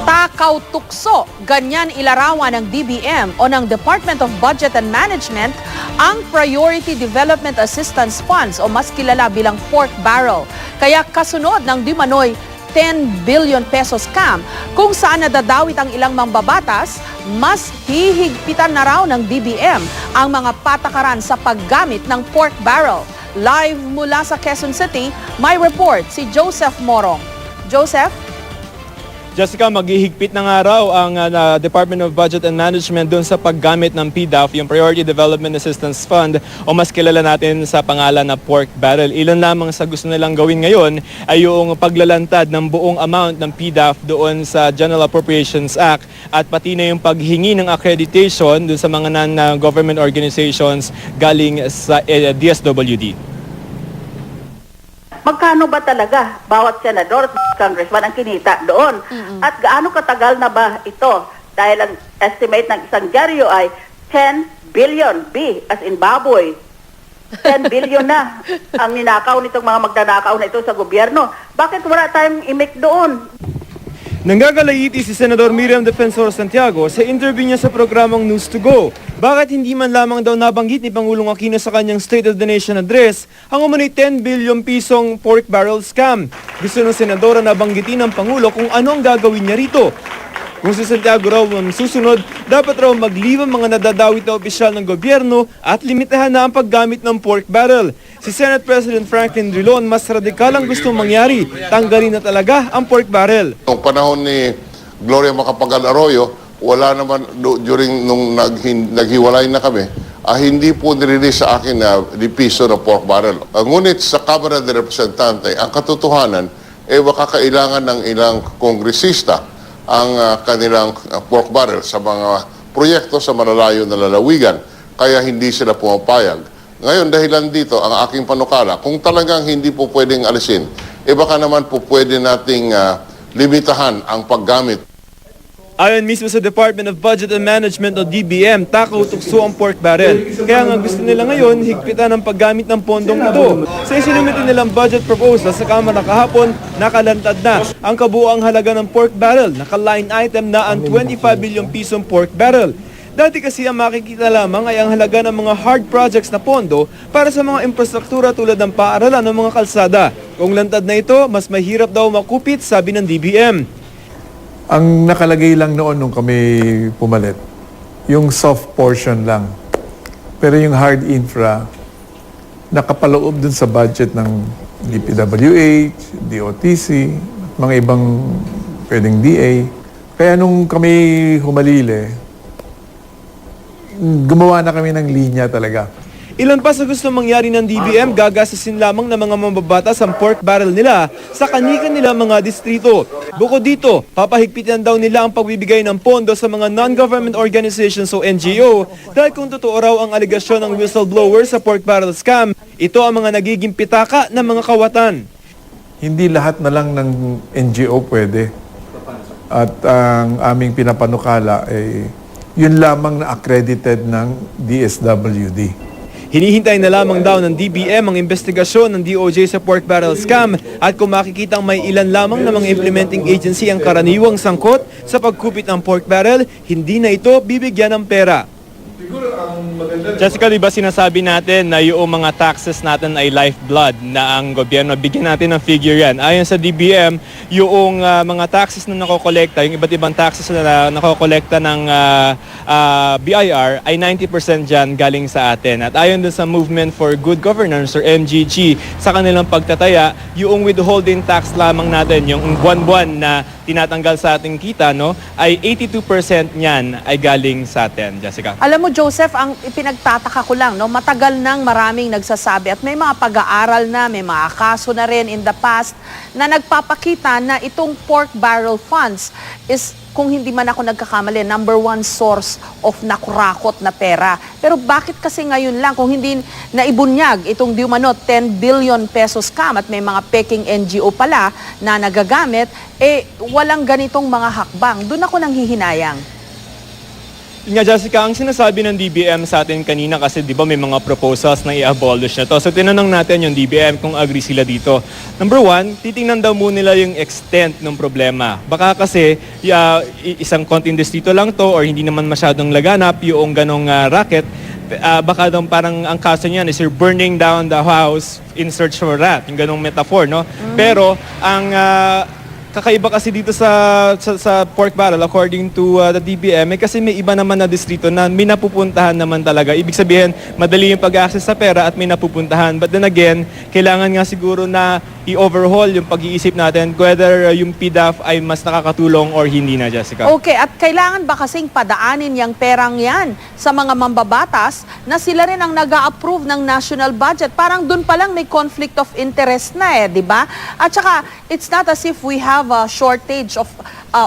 Takaw tukso, ganyan ilarawan ng DBM o ng Department of Budget and Management ang Priority Development Assistance Funds o mas kilala bilang pork barrel. Kaya kasunod ng di manoy 10 billion pesos scam kung saan nadadawit ang ilang mambabatas, mas hihigpitan na raw ng DBM ang mga patakaran sa paggamit ng pork barrel. Live mula sa Quezon City, may report si Joseph Morong. Joseph? Jessica, maghihigpit na nga raw ang Department of Budget and Management doon sa paggamit ng PDAF, yung Priority Development Assistance Fund o mas kilala natin sa pangalan na pork barrel. Ilan lamang sa gusto nilang gawin ngayon ay yung paglalantad ng buong amount ng PDAF doon sa General Appropriations Act at pati na yung paghingi ng accreditation doon sa mga non-government organizations galing sa DSWD. Magkano ba talaga bawat senador at congressman ang kinita doon? At gaano katagal na ba ito? Dahil ang estimate ng isang dyaryo ay 10 billion, B as in baboy. 10 billion na ang ninakaw nitong mga magnanakaw na ito sa gobyerno. Bakit wala tayong imik doon? Nanggagalayiti si Senador Miriam Defensor Santiago sa interview niya sa programang News to Go. Bakit hindi man lamang daw nabanggit ni Pangulong Aquino sa kanyang State of the Nation address ang umano'y 10 billion pisong pork barrel scam? Gusto ng senadora na banggitin ng Pangulo kung ano ang gagawin niya rito. Kung si Santiago raw ang susunod, dapat raw magliwan mga nadadawit na opisyal ng gobyerno at limitahan na ang paggamit ng pork barrel. Si Senate President Franklin Drilon mas radikal ang gustong mangyari, tanggalin na talaga ang pork barrel. Noong panahon ni Gloria Macapagal Arroyo, wala naman during nung naghiwalay na kami, hindi po nirelease sa akin na piso na pork barrel. Ngunit sa Kamara de Representante, ang katotohanan, baka kailangan ng ilang kongresista ang kanilang pork barrel sa mga proyekto sa malalayo na lalawigan, kaya hindi sila pumapayag. Ngayon, dahilan dito, ang aking panukala, kung talagang hindi po pwedeng alisin, baka naman po pwede nating limitahan ang paggamit. Ayon mismo sa Department of Budget and Management o DBM, takaw tukso ang pork barrel. Kaya nga gusto nila ngayon higpitan ang paggamit ng pondong ito. Sa isinumitin nilang budget proposal sa Kamara kahapon, nakalantad na ang kabuuang halaga ng pork barrel. Naka-line item na ang 25 billion pisong pork barrel. Dati kasi ang makikita lamang ay ang halaga ng mga hard projects na pondo para sa mga infrastruktura tulad ng paaralan ng mga kalsada. Kung lantad na ito, mas mahirap daw makupit, sabi ng DBM. Ang nakalagay lang noon nung kami pumalit, yung soft portion lang. Pero yung hard infra, nakapaloob dun sa budget ng DPWH, DOTC, mga ibang pwedeng DA. Kaya nung kami humalili, gumawa na kami ng linya talaga. Ilan pa sa gusto mangyari ng DBM, gagasasin lamang ng mga mambabatas ang pork barrel nila sa kani-kanila mga distrito. Bukod dito, papahigpitan daw nila ang pagbibigay ng pondo sa mga non-government organizations o NGO dahil kung totoo raw ang aligasyon ng whistleblower sa pork barrel scam, ito ang mga nagiging pitaka ng mga kawatan. Hindi lahat na lang ng NGO pwede. At ang aming pinapanukala ay yun lamang na accredited ng DSWD. Hinihintay na lamang daw ng DBM ang investigasyon ng DOJ sa pork barrel scam at kung makikitang may ilan lamang na mga implementing agency ang karaniwang sangkot sa pagkupit ng pork barrel, hindi na ito bibigyan ng pera. Jessica, di ba sinasabi natin na yung mga taxes natin ay lifeblood na ang gobyerno, bigyan natin ng figure yan. Ayon sa DBM, yung mga taxes na nakokolekta, yung iba't ibang taxes na nakokolekta ng BIR ay 90% dyan galing sa atin. At ayon dun sa Movement for Good Governance or MGG, sa kanilang pagtataya, yung withholding tax lamang natin, yung buwan-buwan na tinatanggal sa ating kita, no, ay 82% niyan ay galing sa atin, Jessica. Alam mo, Joseph, ang ipinagtataka ko lang, no, matagal nang maraming nagsasabi at may mga pag-aaral na, may mga kaso na rin in the past na nagpapakita na itong pork barrel funds is, kung hindi man ako nagkakamali, number one source of nakurakot na pera. Pero bakit kasi ngayon lang, kung hindi naibunyag itong di umano 10 billion pesos scam at may mga peking NGO pala na nagagamit, walang ganitong mga hakbang. Doon ako nanghihinayang. Yun nga, Jessica, ang sinasabi ng DBM sa atin kanina kasi di ba may mga proposals na i-abolish na to. So tinanong natin yung DBM kung agree sila dito. Number one, titingnan daw muna nila yung extent ng problema. Baka kasi isang konting distrito lang to or hindi naman masyadong laganap yung ganong racket. Baka daw parang ang kaso niyan is you're burning down the house in search for rat. Yung ganong metaphor, no? Pero ang kakaiba kasi dito sa pork barrel according to the DBM kasi may iba naman na distrito na may napupuntahan naman talaga. Ibig sabihin, madali yung pag-access sa pera at may napupuntahan. But then again, kailangan nga siguro na i-overhaul yung pag-iisip natin whether yung PDAF ay mas nakakatulong or hindi na, Jessica. Okay, at kailangan ba kasing padaanin yung perang yan sa mga mambabatas na sila rin ang nag-a-approve ng national budget? Parang dun pa lang may conflict of interest na di ba? At saka, it's not as if we have a shortage of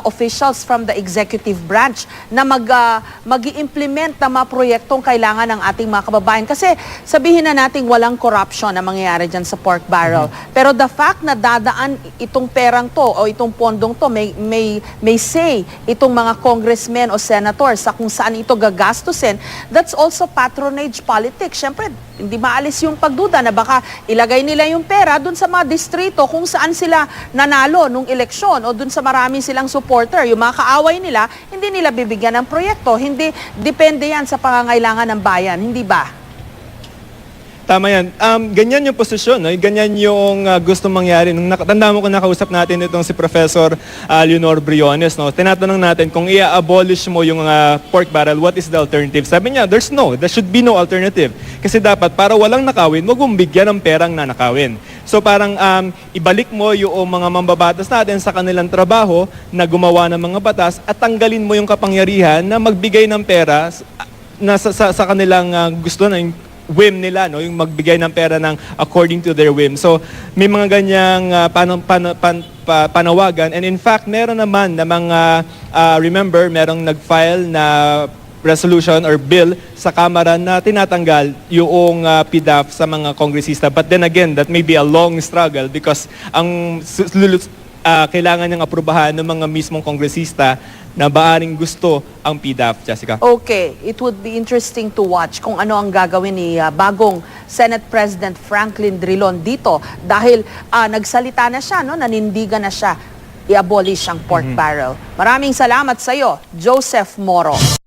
officials from the executive branch na mag-i-implement na mga proyektong kailangan ng ating mga kababayan. Kasi sabihin na natin walang corruption na mangyayari dyan sa pork barrel. Pero the fact na dadaan itong perang to o itong pondong to, may say itong mga congressmen o senators sa kung saan ito gagastusin, that's also patronage politics. Siyempre, hindi maalis yung pagduda na baka ilagay nila yung pera dun sa mga distrito kung saan sila nanalo nung eleksyon o dun sa marami silang supporter. Yung mga kaaway nila, hindi nila bibigyan ng proyekto. Hindi, depende yan sa pangangailangan ng bayan. Hindi ba? Tama yan. Ganyan yung posisyon, no? Ganyan yung gusto mangyari. Nung tanda mo kung nakausap natin itong si Professor Leonor Briones, no? Tinatanong natin kung i-abolish mo yung pork barrel, what is the alternative? Sabi niya, there should be no alternative. Kasi dapat para walang nakawin, wag mong bigyan ng perang nanakawin. So parang ibalik mo yung mga mambabatas natin sa kanilang trabaho na gumawa ng mga batas at tanggalin mo yung kapangyarihan na magbigay ng pera na sa kanilang gusto na yung whim nila, no? Yung magbigay ng pera ng according to their whim. So, may mga ganyang panawagan. And in fact, meron naman na mga, remember, merong nag-file na resolution or bill sa Kamara na tinatanggal yung PDAF sa mga kongresista. But then again, that may be a long struggle because ang kailangan niyang aprubahan ng mga mismong kongresista na baaring gusto ang PDAF, Jessica. Okay, it would be interesting to watch kung ano ang gagawin ni bagong Senate President Franklin Drilon dito dahil nagsalita na siya, no? Nanindigan na siya i-abolish ang pork barrel. Maraming salamat sa iyo, Joseph Moro.